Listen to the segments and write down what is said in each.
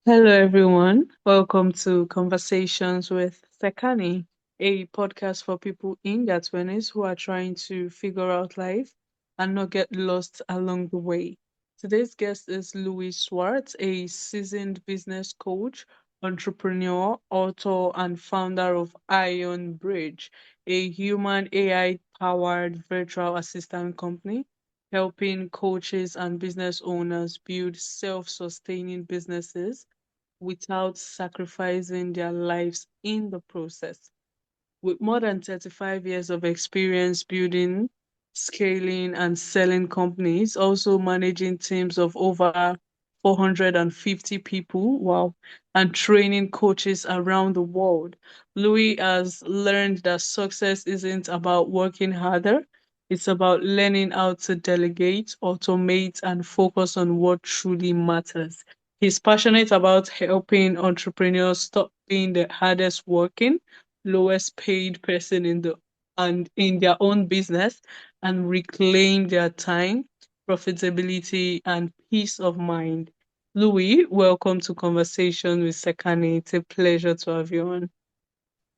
Hello, everyone. Welcome to Conversations with Sekani, a podcast for people in their 20s who are trying to figure out life and not get lost along the way. Today's guest is Louis Swart, a seasoned business coach, entrepreneur, author, and founder of Iron Bridge, a human AI powered virtual assistant company helping coaches and business owners build self sustaining businesses without sacrificing their lives in the process. With more than 35 years of experience building, scaling, and selling companies, also managing teams of over 450 people, wow, and training coaches around the world, Louis has learned that success isn't about working harder. It's about learning how to delegate, automate, and focus on what truly matters. He's passionate about helping entrepreneurs stop being the hardest working, lowest paid person in their own business and reclaim their time, profitability, and peace of mind. Louis, welcome to Conversation with Sekani. It's a pleasure to have you on.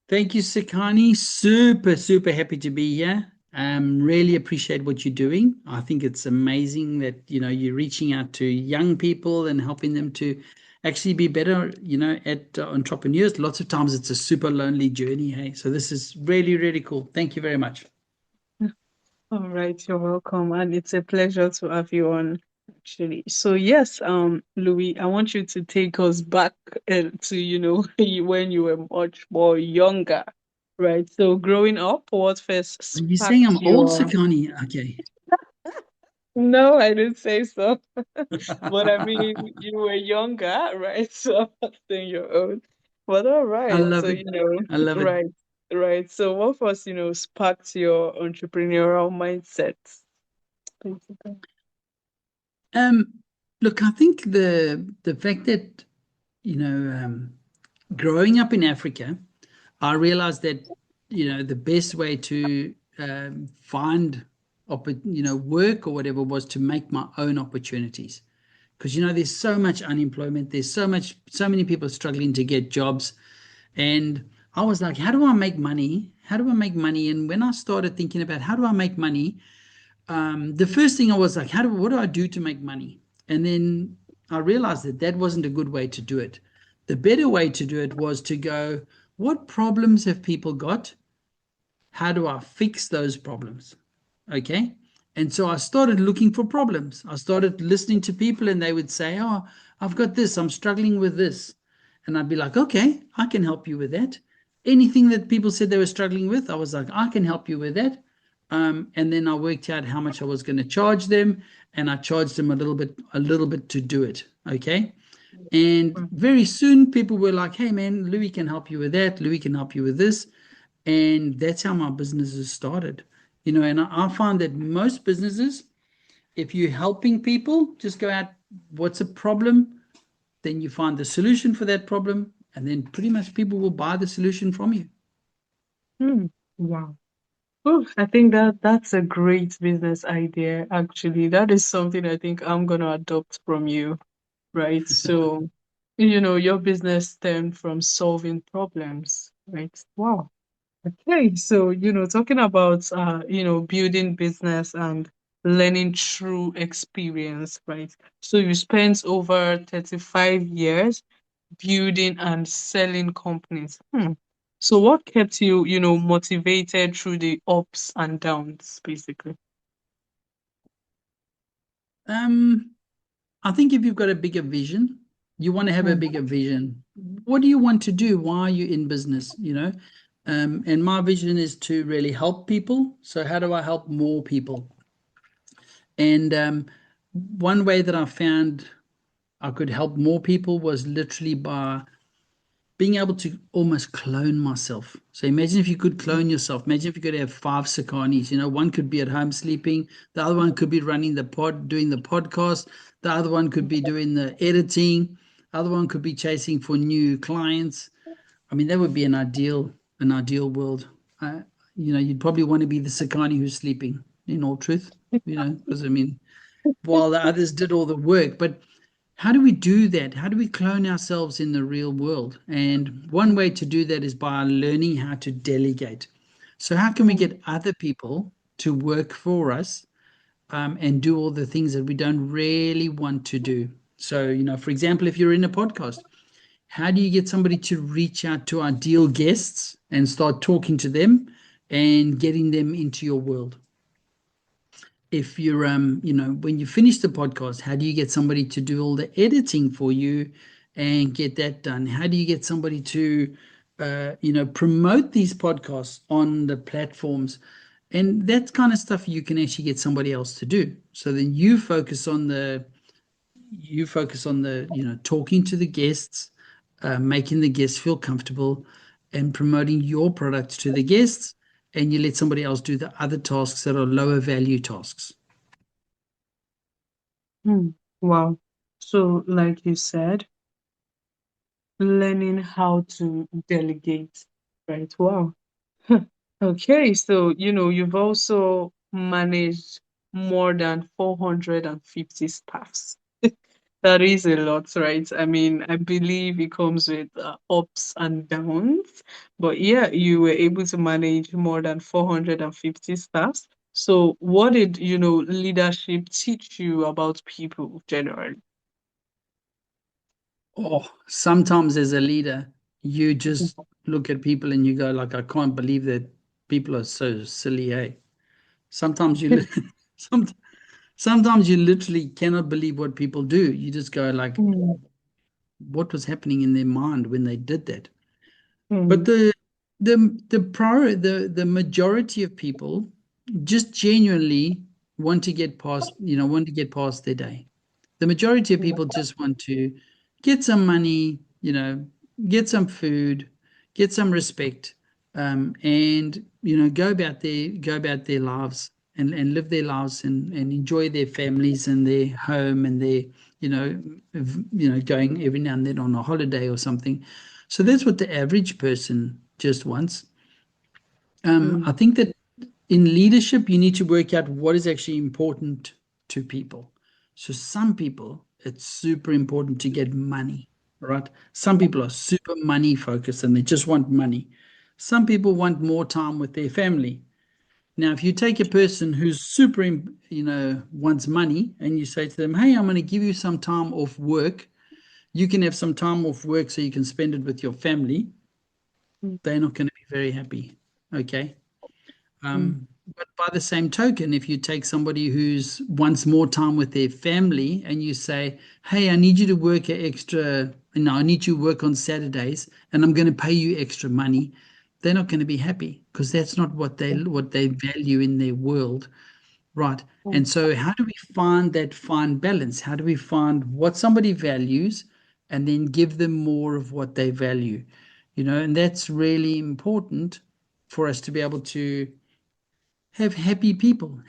Thank you, Sekani. Super happy to be here. Really appreciate what you're doing. I think it's amazing that you're reaching out to young people and helping them to actually be better. At entrepreneurs. Lots of times it's a super lonely journey. Hey, so this is really cool. Thank you very much. All right, you're welcome, and it's a pleasure to have you on. Actually, so yes, Louis, I want you to take us back to when you were much more younger, right? So growing up, what first Are you saying sparked I'm old, your Sekani? Okay. No, I didn't say so. But I mean, you were younger, right? So I'm not saying you're old. But all I right. love So, it. I love it. right, right. So what was, sparked your entrepreneurial mindset? Basically. Um, Look, I think the fact that you know um, growing up in Africa, I realized that the best way to find work or whatever was to make my own opportunities, because there's so much unemployment, there's so many people struggling to get jobs, and I was like, how do I make money? How do I make money? And when I started thinking about how do I make money, the first thing I was like, what do I do to make money? And then I realized that that wasn't a good way to do it. The better way to do it was to go, what problems have people got? How do I fix those problems? Okay. And so I started looking for problems. I started listening to people, and they would say, oh, I've got this, I'm struggling with this. And I'd be like, okay, I can help you with that. Anything that people said they were struggling with, I was like, I can help you with that. And then I worked out how much I was going to charge them, and I charged them a little bit to do it. Okay. And Mm. very soon people were like, hey man, Louis can help you with that. Louis can help you with this. And that's how my businesses started. And I find that most businesses, if you're helping people, just go out, what's a problem? Then you find the solution for that problem. And then pretty much people will buy the solution from you. Hmm. Wow. Oh, I think that's a great business idea, actually. That is something I think I'm gonna adopt from you, right? So, your business stemmed from solving problems, right? Wow. Okay, so talking about building business and learning through experience, right? So you spent over 35 years building and selling companies. Hmm. So what kept you, motivated through the ups and downs, basically? Um, I think if you've got a bigger vision, you want to have a Hmm. bigger vision. What do you want to do? Why are you in business? And my vision is to really help people. So how do I help more people? And one way that I found I could help more people was literally by being able to almost clone myself. So imagine if you could clone yourself. Imagine if you could have five Sakanis. One could be at home sleeping, the other one could be running the pod, doing the podcast, the other one could be doing the editing, the other one could be chasing for new clients. I mean, that would be an ideal world. Uh, you'd probably want to be the Sakani who's sleeping, in all truth, because I mean, while the others did all the work. But how do we do that? How do we clone ourselves in the real world? And one way to do that is by learning how to delegate. So, how can we Mm, get other people to work for us and do all the things that we don't really want to do? So, for example, if you're in a podcast, how do you get somebody to reach out to ideal guests and start talking to them and getting them into your world? If you're when you finish the podcast, how do you get somebody to do all the editing for you and get that done? How do you get somebody to promote these podcasts on the platforms? And that kind of stuff you can actually get somebody else to do. So then you focus on the talking to the guests, making the guests feel comfortable, and promoting your product to the guests, and you let somebody else do the other tasks that are lower value tasks. mm. Wow. So, like you said, learning how to delegate, right? Wow. Okay, so you've also managed more than 450 staffs. That is a lot, right? I mean, I believe it comes with ups and downs, but yeah, you were able to manage more than 450 staffs. So, what did, leadership teach you about people generally? Oh, sometimes as a leader, you just look at people and you go like, I can't believe that people are so silly, eh? Sometimes you some, sometimes you literally cannot believe what people do. You just go like, Mm, what was happening in their mind when they did that? But mm, the majority of people just genuinely want to get past their day. The majority of people just want to get some money, get some food, get some respect, and go about their lives and live their lives and enjoy their families and their home and their you know going every now and then on a holiday or something. So that's what the average person just wants. I mm, think that in leadership, you need to work out what is actually important to people. So some people, it's super important to get money, right? Some people are super money focused and they just want money. Some people want more time with their family. Now, if you take a person who's super, wants money and you say to them, hey, I'm going to give you some time off work. You can have some time off work so you can spend it with your family. mm, They're not going to be very happy. Okay. mm, But by the same token, if you take somebody who's wants more time with their family and you say, hey, I need you to work an extra, I need you to work on Saturdays and I'm going to pay you extra money, they're not going to be happy because that's not what they value in their world. Right. And mm, so how do we find that fine balance? How do we find what somebody values and then give them more of what they value? And that's really important for us to be able to have happy people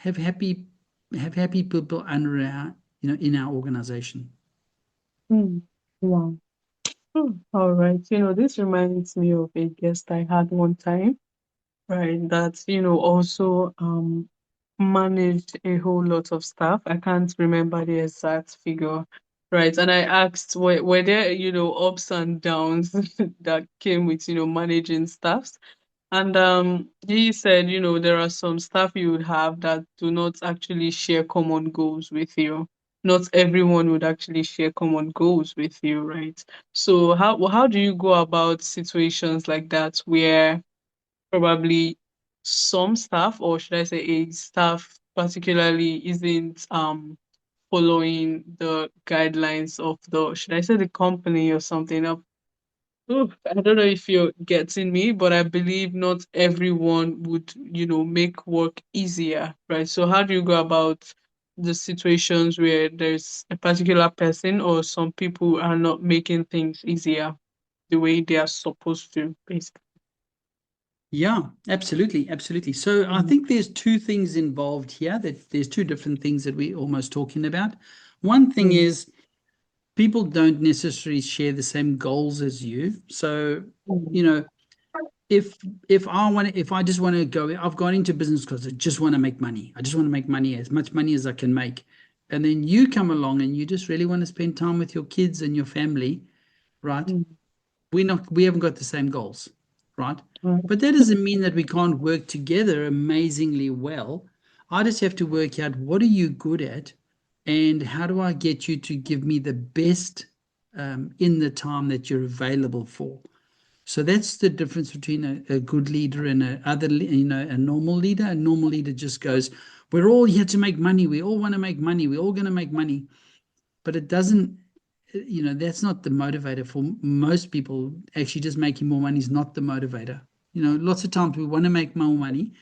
under in our organization. mm. Wow. All right. This reminds me of a guest I had one time, right? That, also managed a whole lot of stuff. I can't remember the exact figure, right? And I asked, were there, ups and downs that came with, managing staffs? And he said, there are some staff you would have that do not actually share common goals with you. Not everyone would actually share common goals with you, right? So how do you go about situations like that where probably some staff, or should I say a staff particularly, isn't following the guidelines of the, should I say, the company or something? I don't know if you're getting me, but I believe not everyone would, make work easier, right? So how do you go about the situations where there's a particular person or some people are not making things easier the way they are supposed to, basically? Yeah, absolutely, absolutely. So I Mm, think there's two things involved here. That there's two different things that we're almost talking about. One thing mm, is people don't necessarily share the same goals as you. So, mm, you know, if I just want to go, I've gone into business because I just want to make money. I just want to make money, as much money as I can make. and then you come along and you just really want to spend time with your kids and your family, right? Mm. We haven't got the same goals, right? Mm. But that doesn't mean that we can't work together amazingly well. I just have to work out what are you good at, and how do I get you to give me the best in the time that you're available for. So that's the difference between a good leader and a normal leader. A normal leader just goes, "We're all here to make money. We all want to make money. We're all going to make money." But it doesn't, that's not the motivator for most people. Actually, just making more money is not the motivator. Lots of times we want to make more money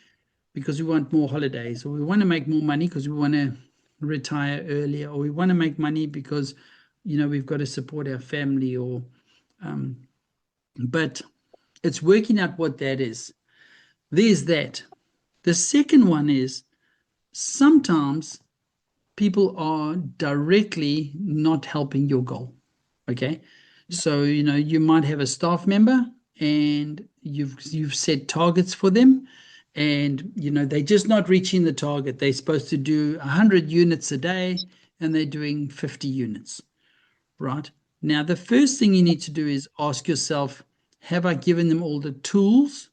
because we want more holidays, or we want to make more money because we want to retire earlier, or we want to make money because, we've got to support our family, but it's working out what that is. There's that. The second one is sometimes people are directly not helping your goal. Okay. So, you might have a staff member and you've set targets for them, and they're just not reaching the target. They're supposed to do 100 units a day and they're doing 50 units, right? Now, the first thing you need to do is ask yourself, have I given them all the tools?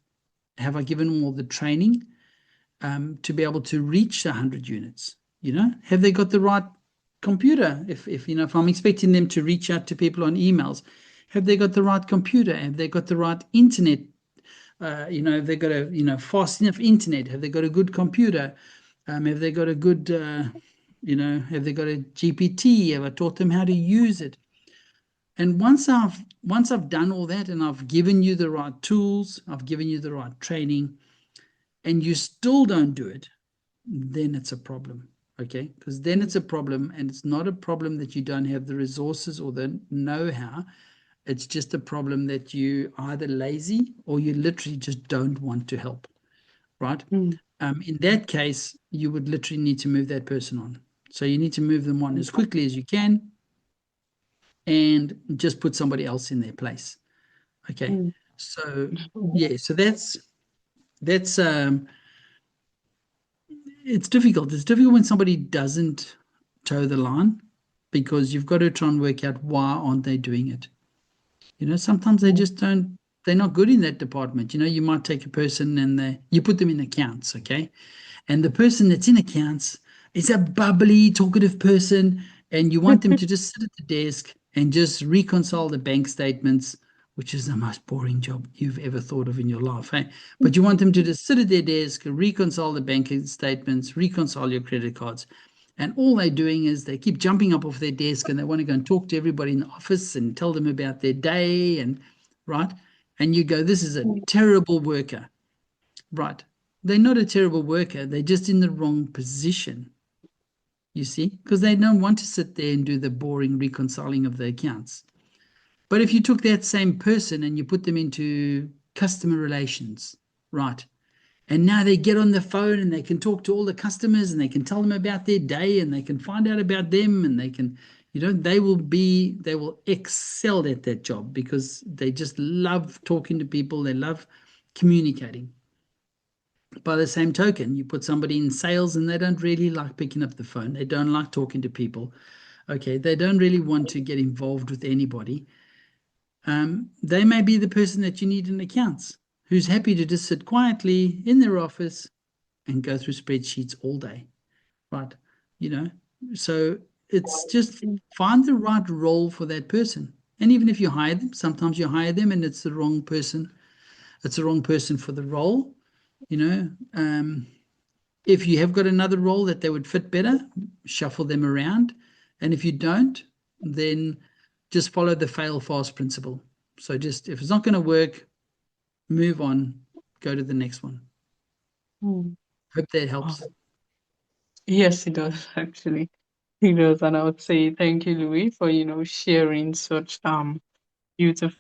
Have I given them all the training to be able to reach 100 units? Have they got the right computer? If I'm expecting them to reach out to people on emails, have they got the right computer? Have they got the right internet? Have they got a fast enough internet? Have they got a good computer? Have they got a good have they got a GPT? Have I taught them how to use it? And once I've done all that and I've given you the right tools, I've given you the right training, and you still don't do it, then it's a problem. Okay, because then it's a problem, and it's not a problem that you don't have the resources or the know-how. It's just a problem that you are either lazy or you literally just don't want to help, right? Mm. In that case, you would literally need to move that person on. So you need to move them on as quickly as you can and just put somebody else in their place. Okay. Mm. So yeah, so that's it's difficult. It's difficult when somebody doesn't toe the line, because you've got to try and work out why aren't they doing it. Sometimes they Mm. just don't, they're not good in that department. You might take a person and you put them in accounts, okay? And the person that's in accounts is a bubbly, talkative person, and you want them to just sit at the desk and just reconcile the bank statements, which is the most boring job you've ever thought of in your life, hey? But you want them to just sit at their desk, reconcile the bank statements, reconcile your credit cards. And all they're doing is they keep jumping up off their desk and they want to go and talk to everybody in the office and tell them about their day, and right. And you go, this is a terrible worker. Right. They're not a terrible worker. They're just in the wrong position, you see, because they don't want to sit there and do the boring reconciling of the accounts. But if you took that same person and you put them into customer relations, right, and now they get on the phone and they can talk to all the customers and they can tell them about their day and they can find out about them, and they can, they will excel at that job because they just love talking to people. They love communicating. By the same token, you put somebody in sales and they don't really like picking up the phone. They don't like talking to people. Okay, they don't really want to get involved with anybody. They may be the person that you need in accounts, who's happy to just sit quietly in their office and go through spreadsheets all day, right? You know, so it's just find the right role for that person. And even if you hire them, sometimes you hire them and it's the wrong person. It's the wrong person for the role, you know. If you have got another role that they would fit better, shuffle them around. And if you don't, then just follow the fail fast principle. So just if it's not going to work, move on, go to the next one. Mm. Hope that Wow. helps. Yes, it does actually. It does, and I would say thank you, Louis, for sharing such beautiful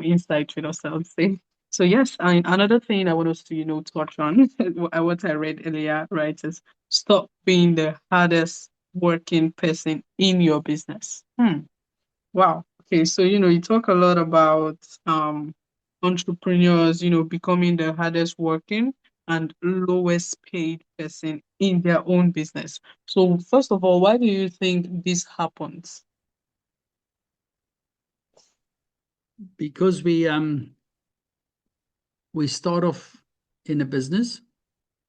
insight with us, I would say. So yes, and another thing I want us to touch on what I read earlier, right, is stop being the hardest working person in your business. Wow. Okay, so you talk a lot about entrepreneurs, becoming the hardest working and lowest paid person in their own business. So first of all, why do you think this happens? Because we start off in a business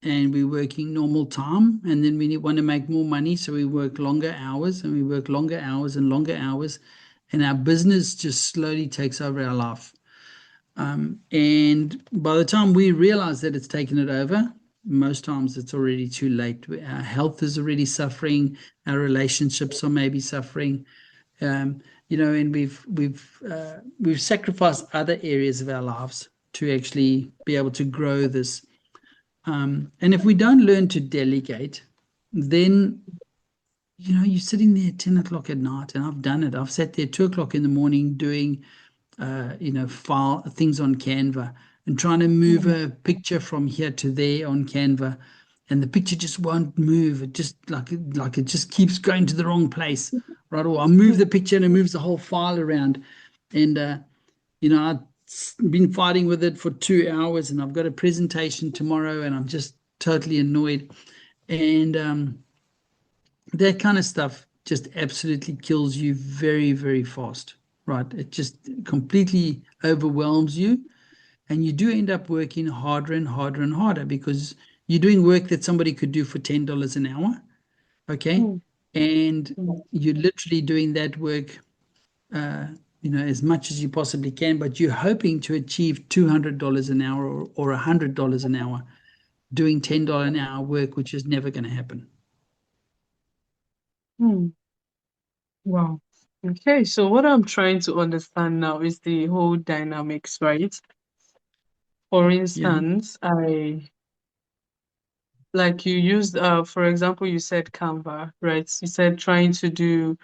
and we're working normal time, and then we want to make more money, so we work longer hours and we work longer hours and longer hours, and our business just slowly takes over our life. And by the time we realize that it's taken it over, most times it's already too late. Our health is already suffering, our relationships are maybe suffering, and we've sacrificed other areas of our lives to actually be able to grow this. And if we don't learn to delegate, then you're sitting there at 10 o'clock at night, and I've done it. I've sat there 2 o'clock in the morning doing file things on Canva and trying to move Mm, a picture from here to there on Canva, and the picture just won't move. It just like it just keeps going to the wrong place, right? Or I move the picture and it moves the whole file around, and I've been fighting with it for 2 hours, and I've got a presentation tomorrow, and I'm just totally annoyed, and that kind of stuff just absolutely kills you very, very fast, right? It just completely overwhelms you. And you do end up working harder and harder and harder because you're doing work that somebody could do for $10 an hour. Okay. mm, And mm, you're literally doing that work, as much as you possibly can, but you're hoping to achieve $200 an hour or $100 an hour doing $10 an hour work, which is never going to happen. mm. Wow. Okay, so what I'm trying to understand now is the whole dynamics, right? For Yeah. instance, I like you used for example, you said Canva, right? You said trying to do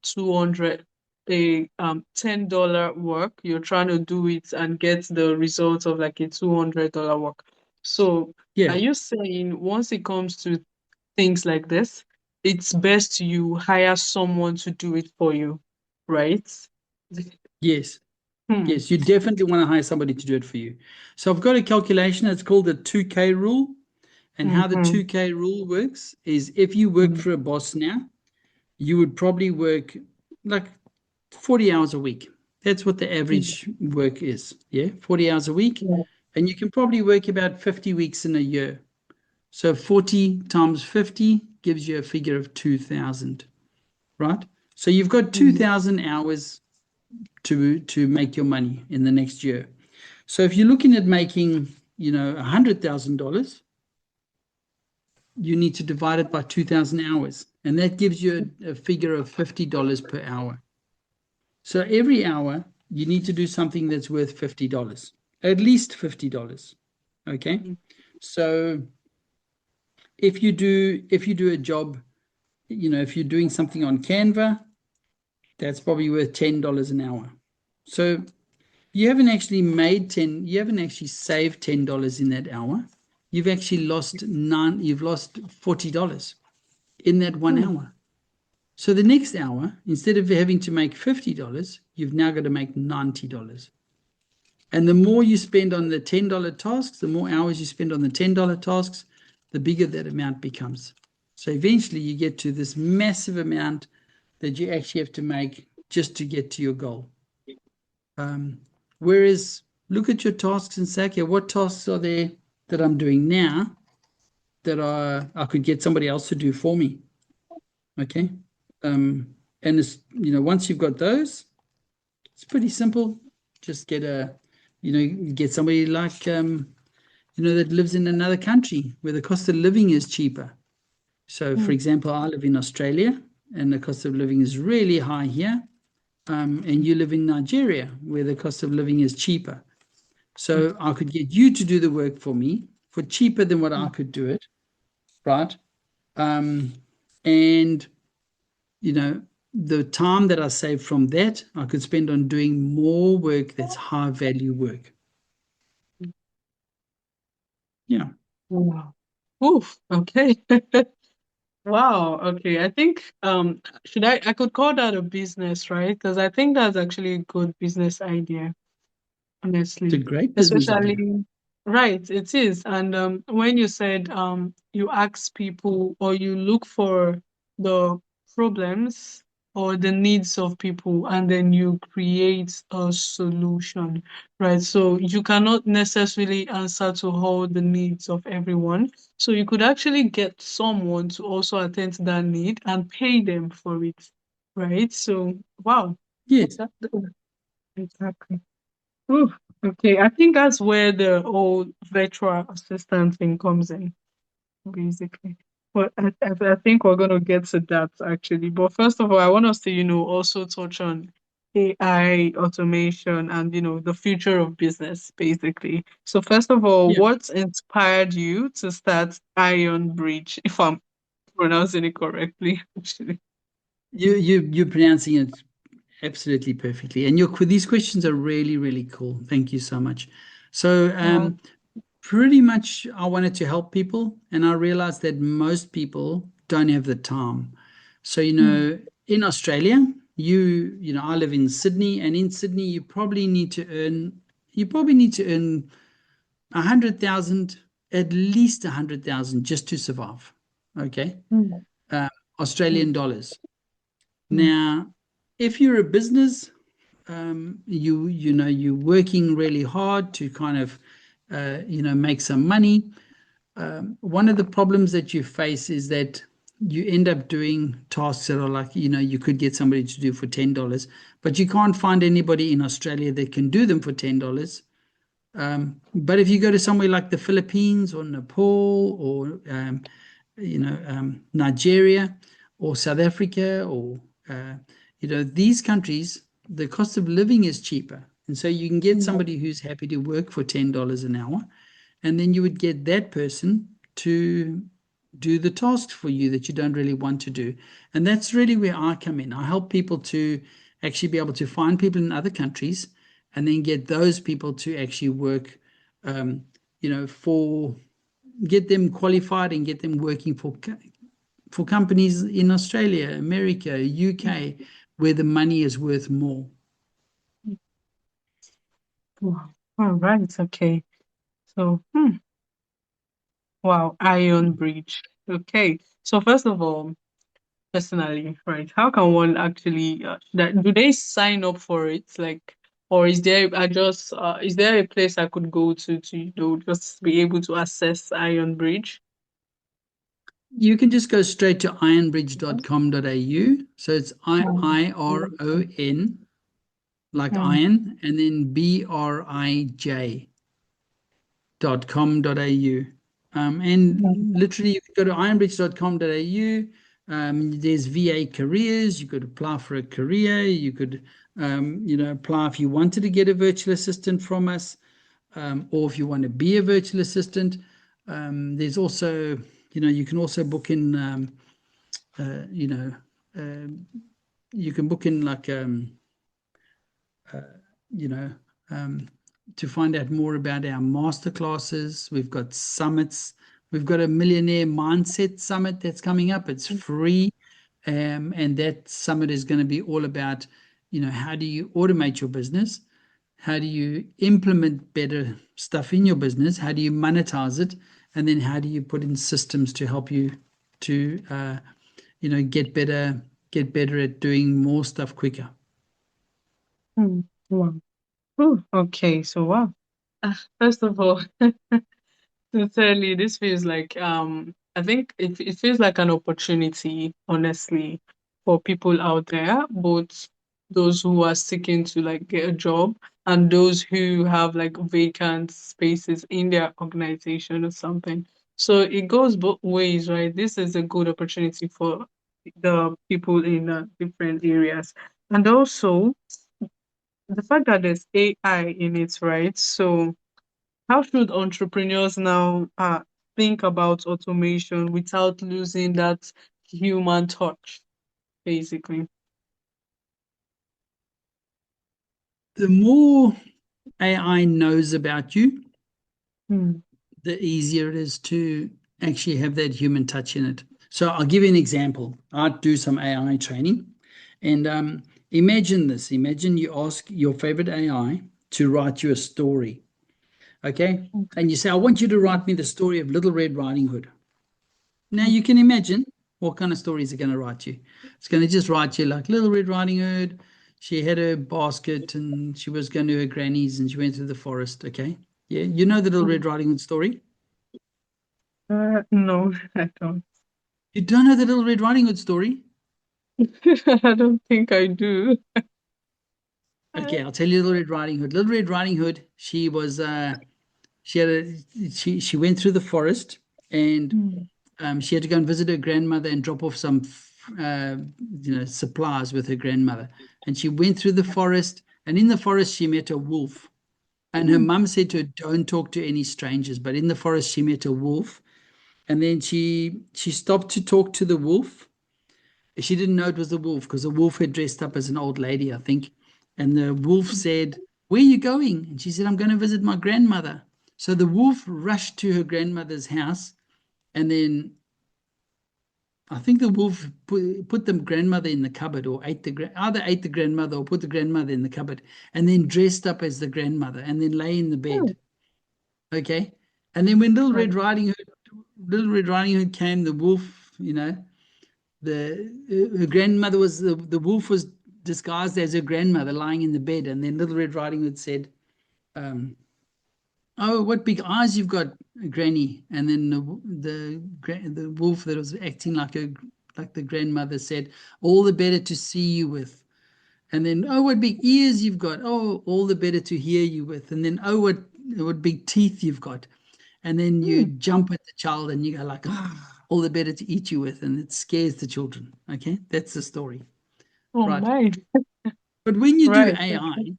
200 a $10 work, you're trying to do it and get the results of like a $200 work. So are Yeah. you saying once it comes to things like this, it's best you hire someone to do it for you, right? Yes. Hmm. Yes, you definitely want to hire somebody to do it for you. So I've got a calculation. It's called the 2K rule. And how the Mm-hmm. 2K rule works is if you work for a boss now, you would probably work like 40 hours a week. That's what the Mm-hmm. average work is. Yeah, 40 hours a week. Yeah. And you can probably work about 50 weeks in a year. So 40 times 50 gives you a figure of 2,000, right? So you've got Mm-hmm. 2,000 hours to make your money in the next year. So if you're looking at making, $100,000, you need to divide it by 2,000 hours. And that gives you a figure of $50 per hour. So every hour, you need to do something that's worth $50, at least $50. Okay. So if you do a job, if you're doing something on Canva, that's probably worth $10 an hour. So you haven't actually saved $10 in that hour. You've actually lost you've lost $40 in that one Mm-hmm. hour. So the next hour, instead of having to make $50, you've now got to make $90. And the more you spend on the $10 tasks, the more hours you spend on the $10 tasks, the bigger that amount becomes. So eventually you get to this massive amount that you actually have to make just to get to your goal. Whereas look at your tasks and say, okay, what tasks are there that I'm doing now that I could get somebody else to do for me? Okay. And once you've got those, it's pretty simple. Just get somebody like, that lives in another country where the cost of living is cheaper. So, for example, I live in Australia and the cost of living is really high here. And you live in Nigeria where the cost of living is cheaper. So I could get you to do the work for me for cheaper than what I could do it, right? Um, and the time that I save from that, I could spend on doing more work that's high value work. Yeah. Wow. Oof. Okay. Wow. Okay. I think should I could call that a business, right? Because I think that's actually a good business idea, It's a honestly. great business idea. Especially Right, it is. And when you said you ask people or you look for the problems or the needs of people and then you create a solution, right? So you cannot necessarily answer to all the needs of everyone. So you could actually get someone to also attend to that need and pay them for it, right? So wow. Yes. That, exactly. Ooh, okay, I think that's where the whole virtual assistant thing comes in, basically. But I think we're going to get to that actually. But first of all, I want us to, also touch on AI automation and, the future of business, basically. So first of all, Yeah. what inspired you to start Iron Bridge, if I'm pronouncing it correctly, actually? You're pronouncing it absolutely perfectly. And these questions are really, really cool. Thank you so much. So, Wow. pretty much I wanted to help people, and I realized that most people don't have the time. So, Hmm. in Australia, I live in Sydney, and in Sydney, you probably need to earn 100,000, at least 100,000 just to survive. Okay. Hmm. Uh, Hmm. Australian dollars. Hmm. Now, if you're a business, you're working really hard to kind of make some money. One of the problems that you face is that you end up doing tasks that are like, you could get somebody to do for $10, but you can't find anybody in Australia that can do them for $10. But if you go to somewhere like the Philippines or Nepal or Nigeria or South Africa or these countries, the cost of living is cheaper, and so you can get Hmm. somebody who's happy to work for $10 an hour, and then you would get that person to do the tasks for you that you don't really want to do. And that's really where I come in. I help people to actually be able to find people in other countries and then get those people to actually work, for get them qualified and get them working for companies in Australia, America, UK, where the money is worth more. Wow. All right. Okay. So, wow, Iron Bridge. Okay. So first of all, personally, right, how can one actually do they sign up for it? Like, or is there a place I could go to, just be able to access Iron Bridge? You can just go straight to ironbridge.com.au. So it's Um, IRON, like um, iron, and then brij.com.au. And literally, you can go to ironbridge.com.au. There's VA careers. You could apply for a career. You could, apply if you wanted to get a virtual assistant from us, or if you want to be a virtual assistant. There's also, you can also book in, uh, you know, um, you can book in like, you know, um, to find out more about our master classes. We've got summits. We've got a millionaire mindset summit that's coming up. It's free. And that summit is going to be all about, how do you automate your business? How do you implement better stuff in your business? How do you monetize it? And then how do you put in systems to help you to, get better at doing more stuff quicker? wow. Okay, so wow. First of all, sincerely, this feels like I think it feels like an opportunity, honestly, for people out there, both those who are seeking to like get a job and those who have like vacant spaces in their organization or something. So it goes both ways, right? This is a good opportunity for the people in different areas. And also the fact that there's AI in it, right? So how should entrepreneurs now think about automation without losing that human touch, basically? The more AI knows about you, Hmm. the easier it is to actually have that human touch in it. So I'll give you an example. I do some AI training, and imagine this. Imagine you ask your favorite AI to write you a story. Okay. Mm, And you say, I want you to write me the story of Little Red Riding Hood. Now mm, you can imagine what kind of stories are going to write you. It's going to just write you like Little Red Riding Hood. She had a basket and she was going to her granny's and she went through the forest. Okay. Yeah. You know the Little mm. Red Riding Hood story? No, I don't. You don't know the Little Red Riding Hood story? I don't think I do. Okay, I'll tell you Little Red Riding Hood. Little Red Riding Hood, she was she had she went through the forest and Mm, she had to go and visit her grandmother and drop off some supplies with her grandmother. And she went through the forest, and in the forest she met a wolf. And her mm, mum said to her, "Don't talk to any strangers." But in the forest she met a wolf, and then she stopped to talk to the wolf. She didn't know it was the wolf because the wolf had dressed up as an old lady, I think. And the wolf said, "Where are you going?" And she said, "I'm going to visit my grandmother." So the wolf rushed to her grandmother's house, and then I think the wolf put the grandmother in the cupboard, or either ate the grandmother or put the grandmother in the cupboard, and then dressed up as the grandmother, and then lay in the mm. bed. Okay, and then when Right. Little Red Riding Hood came, the wolf, her grandmother was the wolf was disguised as her grandmother, lying in the bed, and then Little Red Riding Hood said, um, "Oh, what big eyes you've got, Granny!" And then the wolf that was acting like the grandmother said, "All the better to see you with." And then, "Oh, what big ears you've got! Oh, all the better to hear you with." And then, "Oh, what big teeth you've got!" And then you Mm. jump at the child and you go like, "Ah, all the better to eat you with," and it scares the children. Okay, that's the story, Oh right? my. But when you do Right. Okay. AI,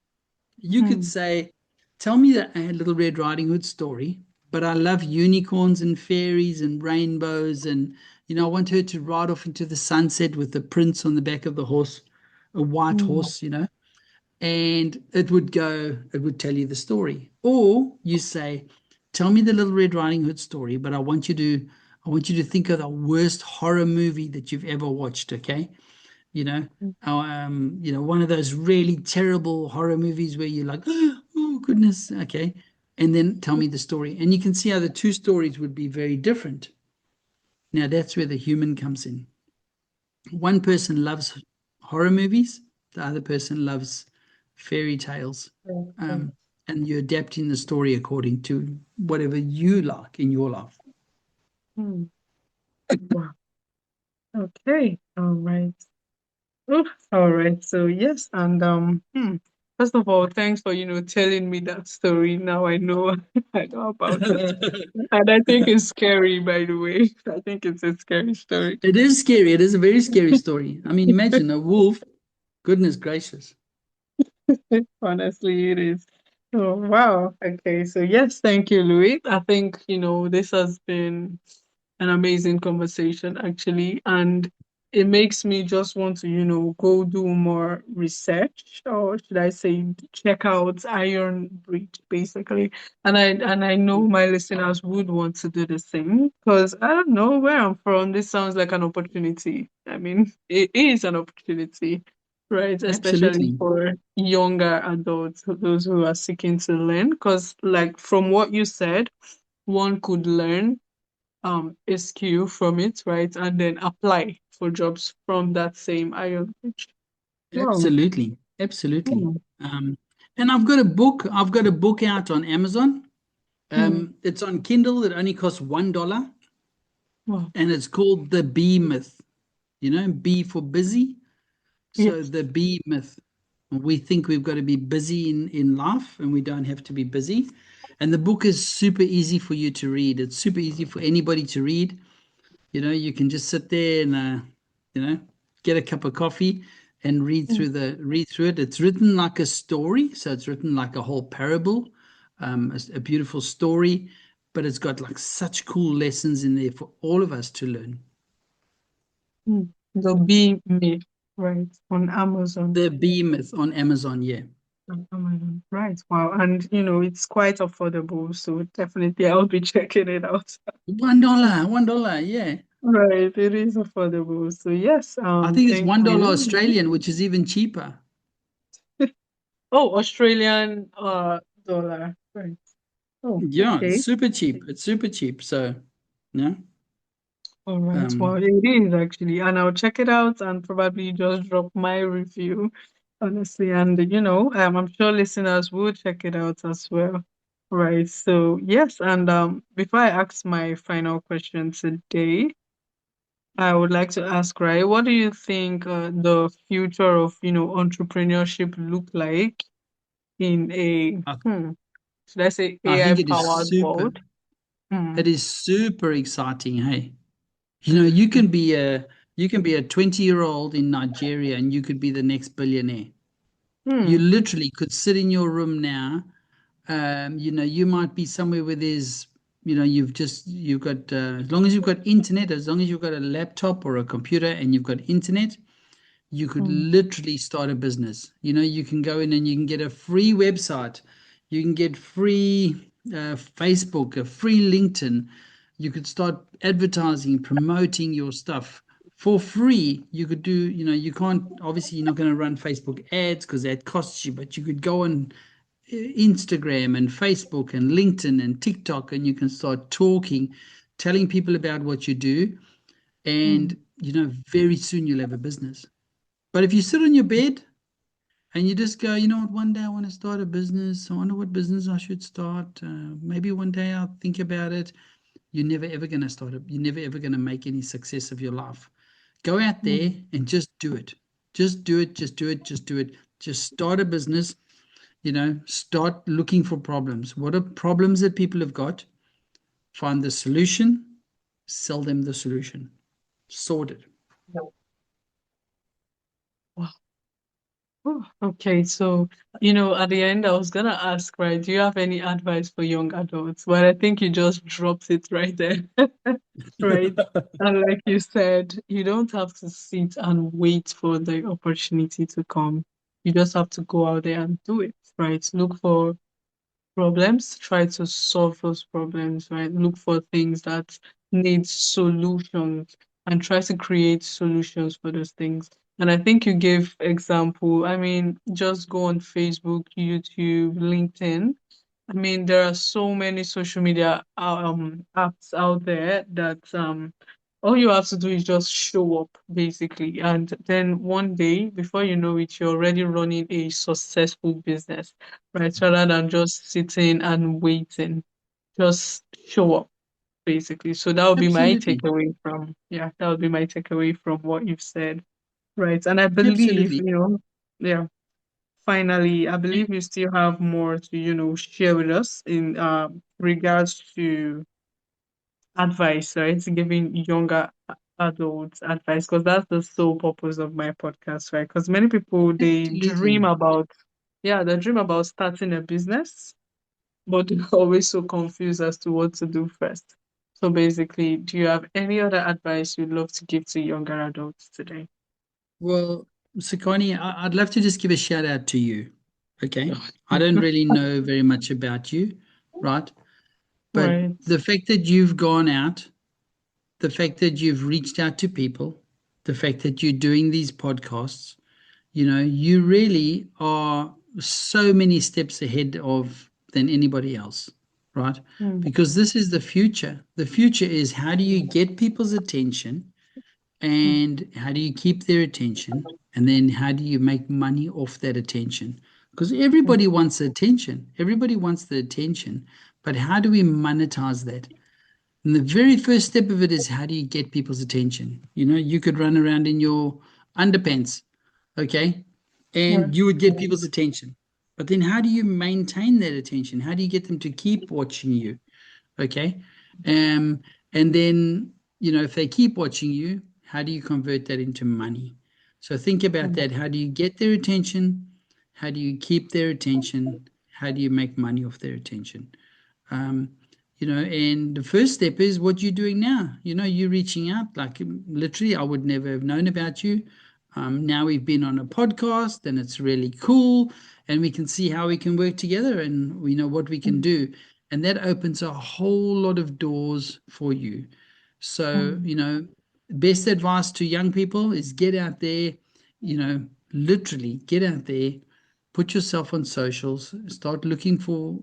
you could Mm, say, "Tell me the Little Red Riding Hood story, but I love unicorns and fairies and rainbows. And, I want her to ride off into the sunset with the prince on the back of the horse, a white mm, horse. And it would tell you the story. Or you say, "Tell me the Little Red Riding Hood story, but I want you to think of the worst horror movie that you've ever watched, okay? you know, mm, one of those really terrible horror movies where you're like, oh goodness, okay, and then tell me the story." And you can see how the two stories would be very different. Now that's where the human comes in. One person loves horror movies, the other person loves fairy tales, mm, mm, um, and you're adapting the story according to whatever you like in your life. mm. Wow. Okay. All right. Oh, all right. So yes, and first of all, thanks for telling me that story. Now I know I know about it, and I think it's scary. By the way, I think it's a scary story. It is scary. It is a very scary story. I mean, imagine a wolf. Goodness gracious. Honestly, it is. Oh, wow. Okay. So, yes, thank you, Louis. I think, this has been an amazing conversation, actually. And it makes me just want to, go do more research, or should I say, check out Iron Breach, basically. And I know my listeners would want to do the same because I don't know where I'm from. This sounds like an opportunity. I mean, it is an opportunity, right? Especially Absolutely. for younger adults, those who are seeking to learn. Because, like, from what you said, one could learn a skill from it, right? And then apply for jobs from that same iron pitch. Wow. Absolutely. Absolutely. Hmm. Um, and I've got a book out on Amazon. Hmm. It's on Kindle. It only costs $1, Wow. and it's called The Bee Myth. B for busy. So Yes. the bee myth. We think we've got to be busy in life, and we don't have to be busy. And the book is super easy for you to read. It's super easy for anybody to read. You can just sit there and you know get a cup of coffee and Hmm. read through it. It's written like a story, so it's written like a whole parable, a beautiful story, but it's got like such cool lessons in there for all of us to learn. Hmm. The Be Me, right? On Amazon. The Bee Myth on Amazon, yeah. On Amazon. Right. Wow. And it's quite affordable. So definitely I'll be checking it out. $1, $1, yeah. Right. It is affordable. So yes, I think it's thank $1 you. Australian, which is even cheaper. Oh, Australian dollar. Right. Oh, Yeah, it's okay. super cheap. It's super cheap. So, yeah. All right. Well, Um, it is actually, and I'll check it out and probably just drop my review, honestly. And I'm sure listeners will check it out as well. Right. So yes, and before I ask my final question today, I would like to ask, right, what do you think the future of entrepreneurship look like in a I, should I say I AI think it is powered super. world? Hmm. It is super exciting. Hey, Mm-hmm. you can be a 20-year-old in Nigeria and you could be the next billionaire. You Hmm. literally could sit in your room now. You might be somewhere where there's, you've got, as long as you've got internet, as long as you've got a laptop or a computer and you've got internet, you could Hmm. literally start a business. You can go in and you can get a free website, you can get free Facebook, a free LinkedIn. You could start advertising, promoting your stuff for free. You could do, you can't, obviously, you're not going to run Facebook ads because that costs you, but you could go on Instagram and Facebook and LinkedIn and TikTok and you can start talking, telling people about what you do. Hmm. And, very soon you'll have a business. But if you sit on your bed and you just go, you know what, one day I want to start a business. I wonder what business I should start. Maybe one day I'll think about it. You're never ever going to start it. You're never ever going to make any success of your life. Go out there Hmm. and just do it. Just do it. Just do it. Just do it. Just start a business. Start looking for problems. What are problems that people have got? Find the solution, sell them the solution. Sort it. Wow. Oh, okay, so at the end, I was gonna ask, right, do you have any advice for young adults? But I think you just dropped it right there. Right. And like you said, you don't have to sit and wait for the opportunity to come. You just have to go out there and do it, right? Look for problems, try to solve those problems, right? Look for things that need solutions and try to create solutions for those things. And I think you gave example. I mean, just go on Facebook, YouTube, LinkedIn. I mean, there are so many social media apps out there that all you have to do is just show up basically. And then one day, before you know it, you're already running a successful business, right? Rather than just sitting and waiting. Just show up basically. So that would be my Absolutely. takeaway from, yeah, that would be my takeaway from what you've said. Right. And I believe, Absolutely. yeah. Finally, I believe you still have more to, share with us in regards to advice, right? Giving younger adults advice, because that's the sole purpose of my podcast, right? Because many people they dream Absolutely. about, yeah, they dream about starting a business, but they're always so confused as to what to do first. So basically, do you have any other advice you'd love to give to younger adults today? Well, Sekani, I'd love to just give a shout out to you. Okay. I don't really know very much about you, right? But Right. the fact that you've gone out, the fact that you've reached out to people, the fact that you're doing these podcasts, you really are so many steps ahead of than anybody else, right? Mm, Because this is the future. The future is how do you get people's attention mm, and how do you keep their attention? And then how do you make money off that attention? Because mm, everybody wants the attention. Everybody wants the attention. But how do we monetize that? And the very first step of it is how do you get people's attention? You could run around in your underpants, okay? right. And you would get people's attention. But then how do you maintain that attention? How do you get them to keep watching you? Okay. Um, and then, if they keep watching you, how do you convert that into money? So think about Mm, that. How do you get their attention? How do you keep their attention? How do you make money off their attention? Um, and the first step is what you're doing now. You're reaching out. Like literally, I would never have known about you. Now we've been on a podcast and it's really cool, and we can see how we can work together and we know what we can mm, do. And that opens a whole lot of doors for you. So, mm, best advice to young people is get out there, literally get out there, put yourself on socials, start looking for,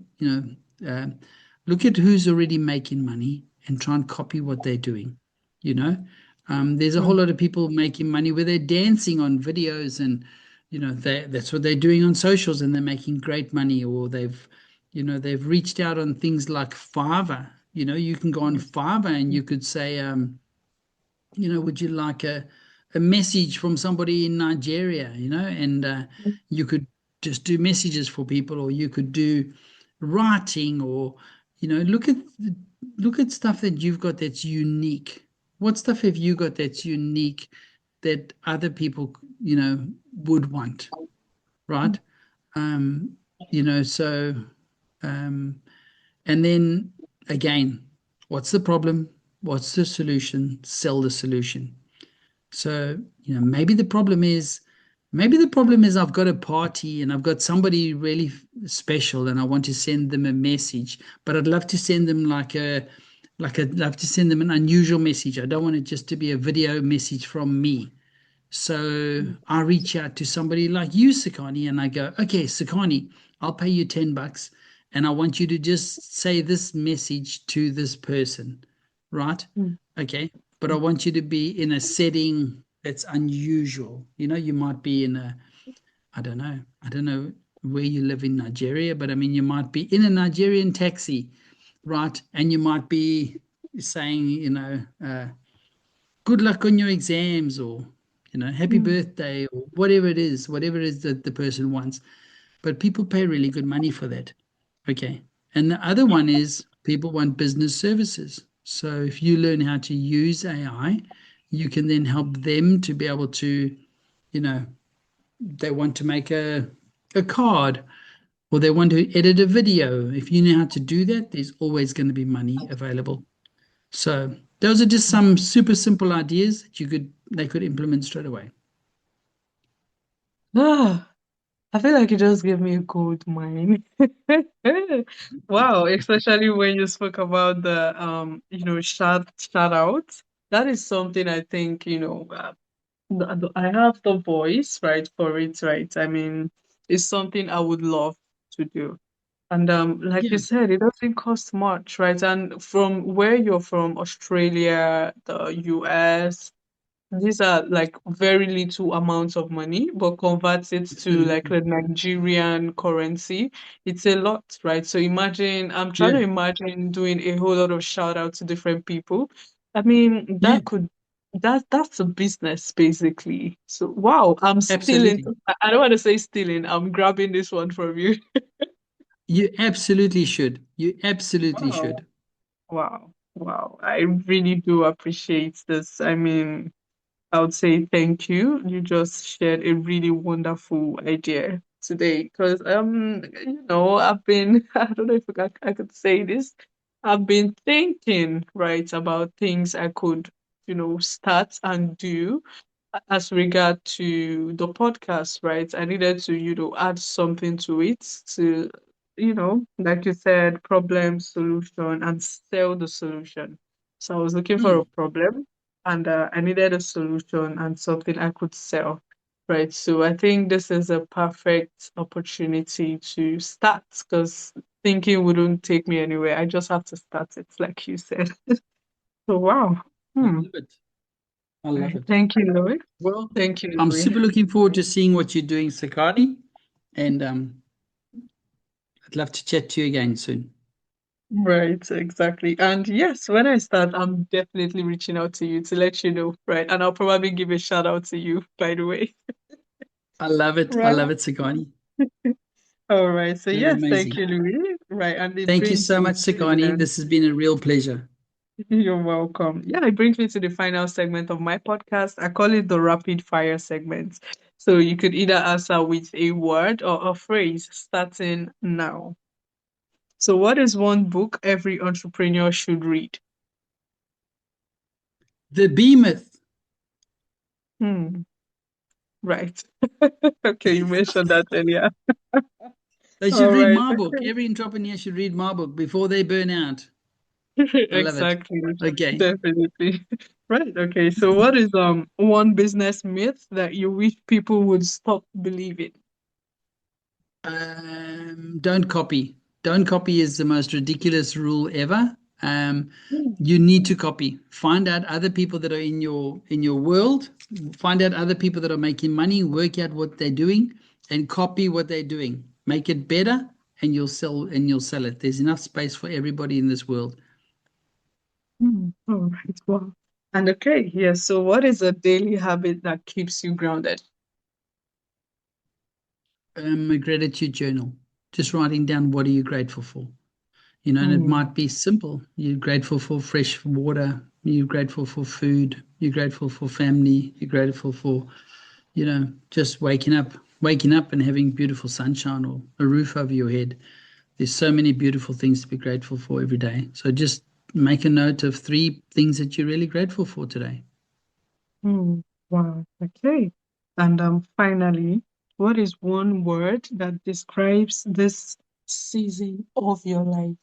Look at who's already making money and try and copy what they're doing. You know, there's a whole Mm, lot of people making money where they're dancing on videos, and that's what they're doing on socials, and they're making great money. Or they've reached out on things like Fiverr. You can go on mm, Fiverr and you could say, would you like a message from somebody in Nigeria, and mm, you could just do messages for people, or you could do writing, or look at stuff that you've got that's unique. What stuff have you got that's unique that other people, would want, mm, right? Um, so um, and then again, what's the problem? What's the solution? Sell the solution. So, maybe the problem is I've got a party and I've got somebody really special and I want to send them a message, but I'd love to send them I'd love to send them an unusual message. I don't want it just to be a video message from me. So mm, I reach out to somebody like you, Sekani, and I go, okay, Sekani, I'll pay you $10 and I want you to just say this message to this person, right? mm, Okay. But I want you to be in a setting that's unusual. You might be I don't know where you live in Nigeria, but I mean, you might be in a Nigerian taxi, right? And you might be saying, good luck on your exams, or happy mm, birthday, or whatever it is that the person wants. But people pay really good money for that. Okay. And the other one is people want business services. So if you learn how to use AI, you can then help them to be able to, you know they want to make a card, or they want to edit a video. If you know how to do that, there's always going to be money available. So those are just mm. some super simple ideas that they could implement straight away. Ah, I feel like you just gave me a gold mine. Wow, especially when you spoke about the shout out. That is something I think, I have the voice, right, for it, right? I mean, it's something I would love to do. And like you Yeah, said, it doesn't cost much, right? And from where you're from, Australia, the US, these are like very little amounts of money, but convert it to like absolutely. the Nigerian currency. It's a lot, right? So imagine, I'm trying Yeah, to imagine doing a whole lot of shout out to different people. I mean, yeah, that's a business basically. So wow, I'm stealing. absolutely. I don't want to say stealing. I'm grabbing this one from you. You absolutely should. You absolutely Wow. should. Wow. Wow. I really do appreciate this. I mean, I would say thank you. You just shared a really wonderful idea today because I've been I don't know if I could say this. I've been thinking, right, about things I could, start and do as regard to the podcast, right? I needed to, add something to it to, like you said, problem, solution, and sell the solution. So I was looking for a Mm, problem and I needed a solution and something I could sell, right? So I think this is a perfect opportunity to start because thinking wouldn't take me anywhere. I just have to start it, like you said. So wow. I Hmm. love it. I love Right. it. Thank you, Louis. Well, Thank you, I'm Louis. super looking forward to seeing what you're doing, Sakani, and I'd love to chat to you again soon. Right, exactly. And yes, when I start, I'm definitely reaching out to you to let you know, right? And I'll probably give a shout out to you, by the way. I love it. I Right. love it, Sakani. All right. So You're yes, thank amazing. you, Louis. Right. And it Thank you brings so me much, Sekani. to This has been a real pleasure. you're welcome. Yeah, it brings me to the final segment of my podcast. I call it the rapid fire segment. So you could either answer with a word or a phrase starting now. So what is one book every entrepreneur should read? The Behemoth. Hmm. Right. Okay, you mentioned that earlier. They should All read right. my book. Every entrepreneur should read my book before they burn out. I love it. Exactly. Okay. Definitely. Right. Okay. So what is one business myth that you wish people would stop believing? Don't copy. don't copy is the most ridiculous rule ever. Mm. You need to copy. Find out other people that are in your world. Find out other people that are making money. Work out what they're doing, and copy what they're doing. Make it better, and you'll sell it. There's enough space for everybody in this world. All right. Wow. And okay, yes. So, what is a daily habit that keeps you grounded? A gratitude journal. Just writing down what are you grateful for. And it Mm, might be simple. You're grateful for fresh water. You're grateful for food. You're grateful for family. You're grateful for, just waking up and having beautiful sunshine or a roof over your head. There's so many beautiful things to be grateful for every day. So just make a note of 3 things that you're really grateful for today. mm, wow. Okay. And finally, what is one word that describes this season of your life?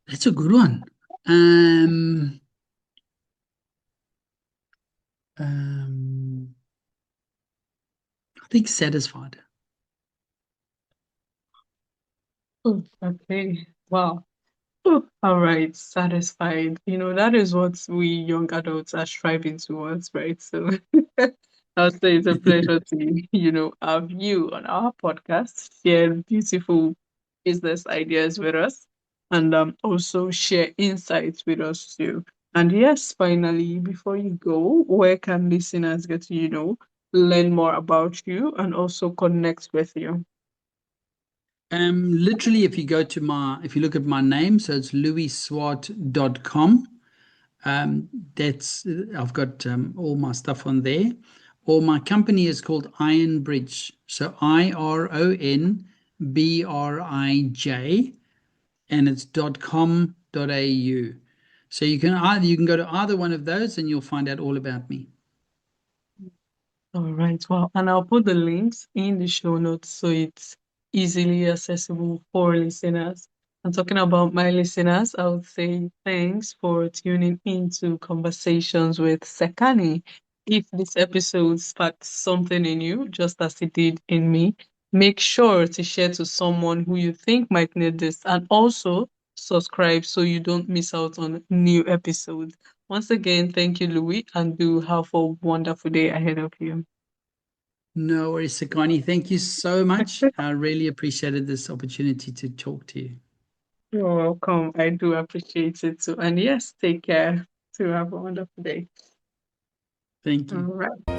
That's a good one. Um, um, I think satisfied. Oh, okay. Wow. Oh, all right, satisfied. That is what we young adults are striving towards, right? So I'll say it's a pleasure to, have you on our podcast, share beautiful business ideas with us, and also share insights with us too. And yes, finally, before you go, where can listeners get to, learn more about you and also connect with you? Literally, if you look at my name, so it's louisswart.com. That's I've got all my stuff on there. Or my company is called Iron Bridge. So IronBrij, and it's .com.au. So you can go to either one of those and you'll find out all about me. All right. Well, and I'll put the links in the show notes so it's easily accessible for listeners. And talking about my listeners, I would say thanks for tuning into Conversations with Sekani. If this episode sparked something in you, just as it did in me, make sure to share to someone who you think might need this and also subscribe so you don't miss out on new episodes. Once again, thank you, Louis, and do have a wonderful day ahead of you. No worries, Sekani. Thank you so much. I really appreciated this opportunity to talk to you. You're welcome. I do appreciate it too. And yes, take care. To have a wonderful day. Thank All you. right.